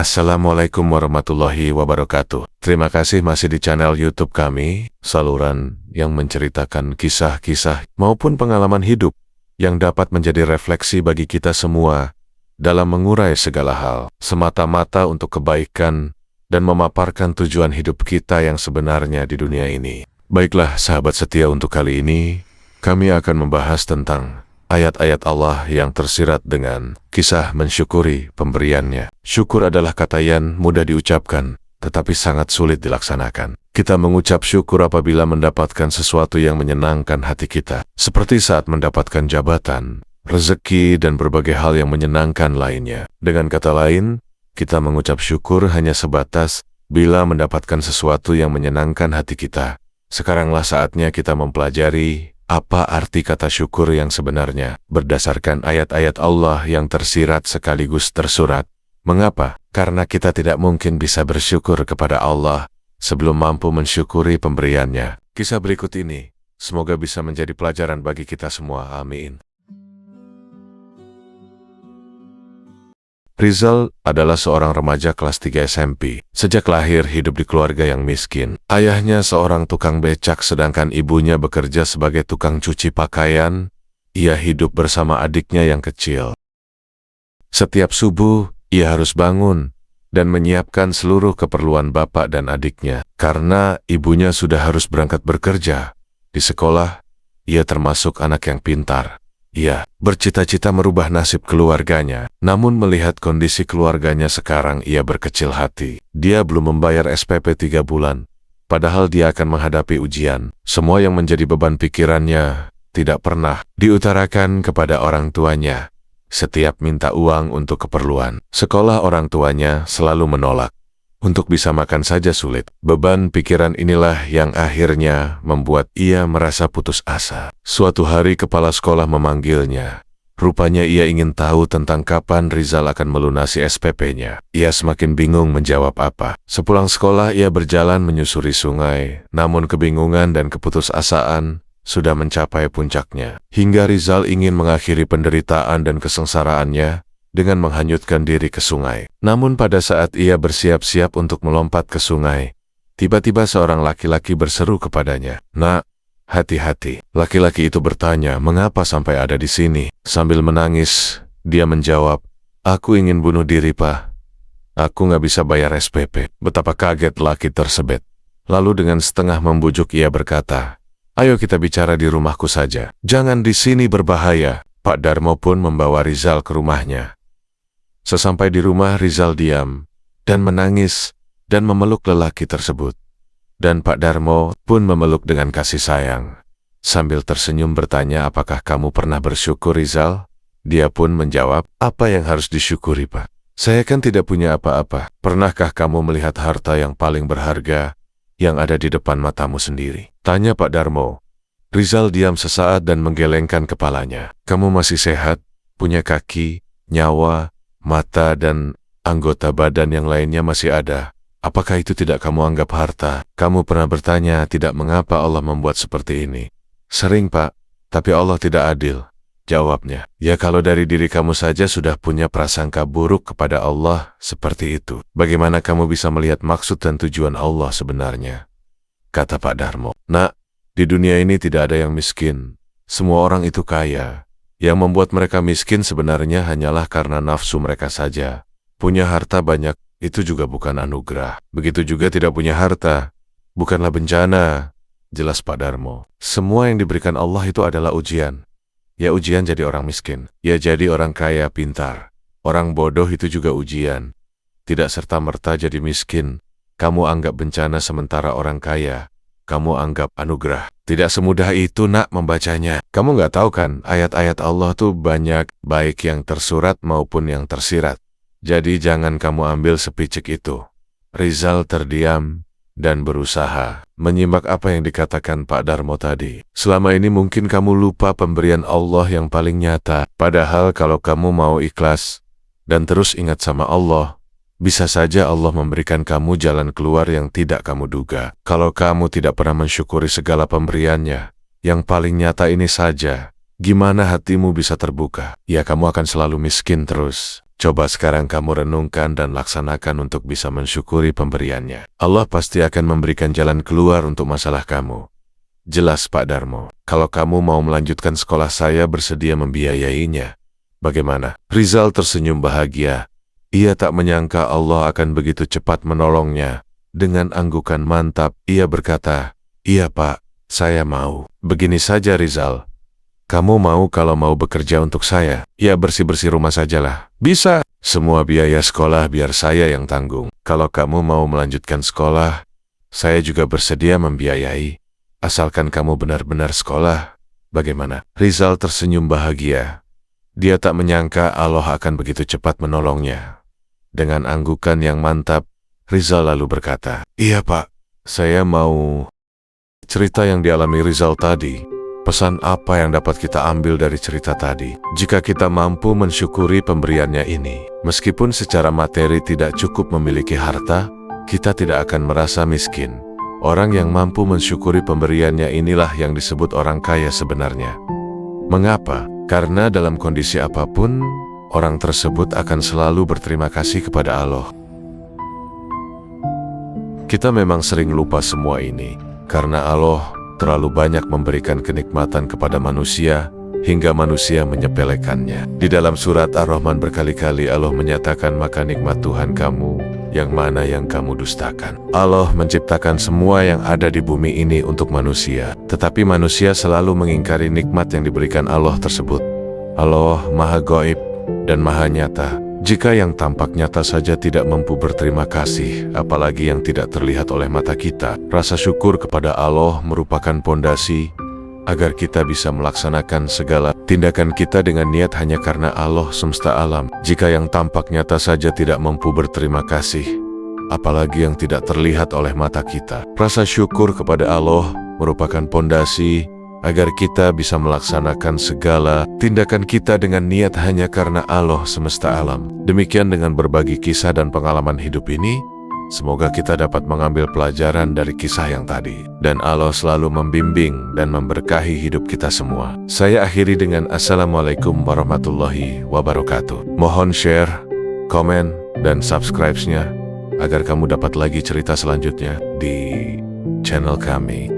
Assalamualaikum warahmatullahi wabarakatuh. Terima kasih masih di channel YouTube kami, saluran yang menceritakan kisah-kisah maupun pengalaman hidup yang dapat menjadi refleksi bagi kita semua dalam mengurai segala hal, semata-mata untuk kebaikan dan memaparkan tujuan hidup kita yang sebenarnya di dunia ini. Baiklah sahabat setia, untuk kali ini kami akan membahas tentang ayat-ayat Allah yang tersirat dengan kisah mensyukuri pemberiannya. Syukur adalah kata yang mudah diucapkan, tetapi sangat sulit dilaksanakan. Kita mengucap syukur apabila mendapatkan sesuatu yang menyenangkan hati kita, seperti saat mendapatkan jabatan, rezeki, dan berbagai hal yang menyenangkan lainnya. Dengan kata lain, kita mengucap syukur hanya sebatas bila mendapatkan sesuatu yang menyenangkan hati kita. Sekaranglah saatnya kita mempelajari apa arti kata syukur yang sebenarnya berdasarkan ayat-ayat Allah yang tersirat sekaligus tersurat. Mengapa? Karena kita tidak mungkin bisa bersyukur kepada Allah sebelum mampu mensyukuri pemberiannya. Kisah berikut ini semoga bisa menjadi pelajaran bagi kita semua. Amin. Rizal adalah seorang remaja kelas 3 SMP. Sejak lahir hidup di keluarga yang miskin. Ayahnya seorang tukang becak sedangkan ibunya bekerja sebagai tukang cuci pakaian. Ia hidup bersama adiknya yang kecil. Setiap subuh, ia harus bangun dan menyiapkan seluruh keperluan bapak dan adiknya. Karena ibunya sudah harus berangkat bekerja. Di sekolah, ia termasuk anak yang pintar. Ia bercita-cita merubah nasib keluarganya, namun melihat kondisi keluarganya sekarang ia berkecil hati. Dia belum membayar SPP 3 bulan, padahal dia akan menghadapi ujian. Semua yang menjadi beban pikirannya tidak pernah diutarakan kepada orang tuanya. Setiap minta uang untuk keperluan sekolah, orang tuanya selalu menolak. Untuk bisa makan saja sulit. Beban pikiran inilah yang akhirnya membuat ia merasa putus asa. Suatu hari kepala sekolah memanggilnya. Rupanya ia ingin tahu tentang kapan Rizal akan melunasi SPP-nya. Ia semakin bingung menjawab apa. Sepulang sekolah ia berjalan menyusuri sungai, namun kebingungan dan keputusasaan sudah mencapai puncaknya. Hingga Rizal ingin mengakhiri penderitaan dan kesengsaraannya dengan menghanyutkan diri ke sungai. Namun pada saat ia bersiap-siap untuk melompat ke sungai, tiba-tiba seorang laki-laki berseru kepadanya, "Nak, hati-hati." Laki-laki itu bertanya, "Mengapa sampai ada di sini?" Sambil menangis, dia menjawab, "Aku ingin bunuh diri, Pak. Aku nggak bisa bayar SPP." Betapa kaget laki tersebut. Lalu dengan setengah membujuk ia berkata, "Ayo kita bicara di rumahku saja. Jangan di sini, berbahaya." Pak Darmo pun membawa Rizal ke rumahnya. Sesampai di rumah, Rizal diam dan menangis dan memeluk lelaki tersebut. Dan Pak Darmo pun memeluk dengan kasih sayang. Sambil tersenyum bertanya, "Apakah kamu pernah bersyukur, Rizal?" Dia pun menjawab, "Apa yang harus disyukuri, Pak? Saya kan tidak punya apa-apa." "Pernahkah kamu melihat harta yang paling berharga yang ada di depan matamu sendiri?" tanya Pak Darmo. Rizal diam sesaat dan menggelengkan kepalanya. "Kamu masih sehat, punya kaki, nyawa, mata, dan anggota badan yang lainnya masih ada. Apakah itu tidak kamu anggap harta? Kamu pernah bertanya tidak mengapa Allah membuat seperti ini?" "Sering, Pak, tapi Allah tidak adil," jawabnya. "Ya kalau dari diri kamu saja sudah punya prasangka buruk kepada Allah seperti itu, bagaimana kamu bisa melihat maksud dan tujuan Allah sebenarnya?" kata Pak Darmo. "Nak, di dunia ini tidak ada yang miskin. Semua orang itu kaya. Yang membuat mereka miskin sebenarnya hanyalah karena nafsu mereka saja. Punya harta banyak, itu juga bukan anugerah. Begitu juga tidak punya harta, bukanlah bencana," jelas Pak Darmo. Semua yang diberikan Allah itu adalah ujian. Ya ujian jadi orang miskin, ya jadi orang kaya pintar. Orang bodoh itu juga ujian. Tidak serta-merta jadi miskin. Kamu anggap bencana sementara orang kaya kamu anggap anugerah. Tidak semudah itu, Nak, membacanya. Kamu nggak tahu kan, ayat-ayat Allah tuh banyak, baik yang tersurat maupun yang tersirat. Jadi jangan kamu ambil sepicik itu." Rizal terdiam dan berusaha menyimak apa yang dikatakan Pak Darmo tadi. "Selama ini mungkin kamu lupa pemberian Allah yang paling nyata. Padahal kalau kamu mau ikhlas dan terus ingat sama Allah, bisa saja Allah memberikan kamu jalan keluar yang tidak kamu duga. Kalau kamu tidak pernah mensyukuri segala pemberiannya, yang paling nyata ini saja, gimana hatimu bisa terbuka? Ya kamu akan selalu miskin terus." Coba sekarang kamu renungkan dan laksanakan untuk bisa mensyukuri pemberiannya. Allah pasti akan memberikan jalan keluar untuk masalah kamu. Jelas Pak Darmo, kalau kamu mau melanjutkan sekolah saya bersedia membiayainya. Bagaimana? Rizal tersenyum bahagia. Ia tak menyangka Allah akan begitu cepat menolongnya. Dengan anggukan mantap, ia berkata, "Iya Pak, saya mau." Begini saja Rizal. Kamu mau kalau mau bekerja untuk saya? Ya bersih-bersih rumah sajalah. Bisa. Semua biaya sekolah biar saya yang tanggung. Kalau kamu mau melanjutkan sekolah, saya juga bersedia membiayai. Asalkan kamu benar-benar sekolah. Bagaimana? Rizal tersenyum bahagia. Dia tak menyangka Allah akan begitu cepat menolongnya. Dengan anggukan yang mantap, Rizal lalu berkata, "Iya Pak, saya mau." Cerita yang dialami Rizal tadi, pesan apa yang dapat kita ambil dari cerita tadi? Jika kita mampu mensyukuri pemberiannya ini, meskipun secara materi tidak cukup memiliki harta, kita tidak akan merasa miskin. Orang yang mampu mensyukuri pemberiannya inilah yang disebut orang kaya sebenarnya. Mengapa? Karena dalam kondisi apapun, orang tersebut akan selalu berterima kasih kepada Allah. Kita memang sering lupa semua ini, karena Allah terlalu banyak memberikan kenikmatan kepada manusia, hingga manusia menyepelekannya. Di dalam surat Ar-Rahman berkali-kali Allah menyatakan, "Maka nikmat Tuhan kamu, yang mana yang kamu dustakan." Allah menciptakan semua yang ada di bumi ini untuk manusia, tetapi manusia selalu mengingkari nikmat yang diberikan Allah tersebut. Allah Maha Gaib dan Maha Nyata. Jika yang tampak nyata saja tidak mampu berterima kasih, apalagi yang tidak terlihat oleh mata kita. Rasa syukur kepada Allah merupakan pondasi agar kita bisa melaksanakan segala tindakan kita dengan niat hanya karena Allah semesta alam. Jika yang tampak nyata saja tidak mampu berterima kasih, apalagi yang tidak terlihat oleh mata kita. Rasa syukur kepada Allah merupakan pondasi agar kita bisa melaksanakan segala tindakan kita dengan niat hanya karena Allah semesta alam. Demikian dengan berbagi kisah dan pengalaman hidup ini, semoga kita dapat mengambil pelajaran dari kisah yang tadi. Dan Allah selalu membimbing dan memberkahi hidup kita semua. Saya akhiri dengan Assalamualaikum warahmatullahi wabarakatuh. Mohon share, komen, dan subscribe-nya agar kamu dapat lagi cerita selanjutnya di channel kami.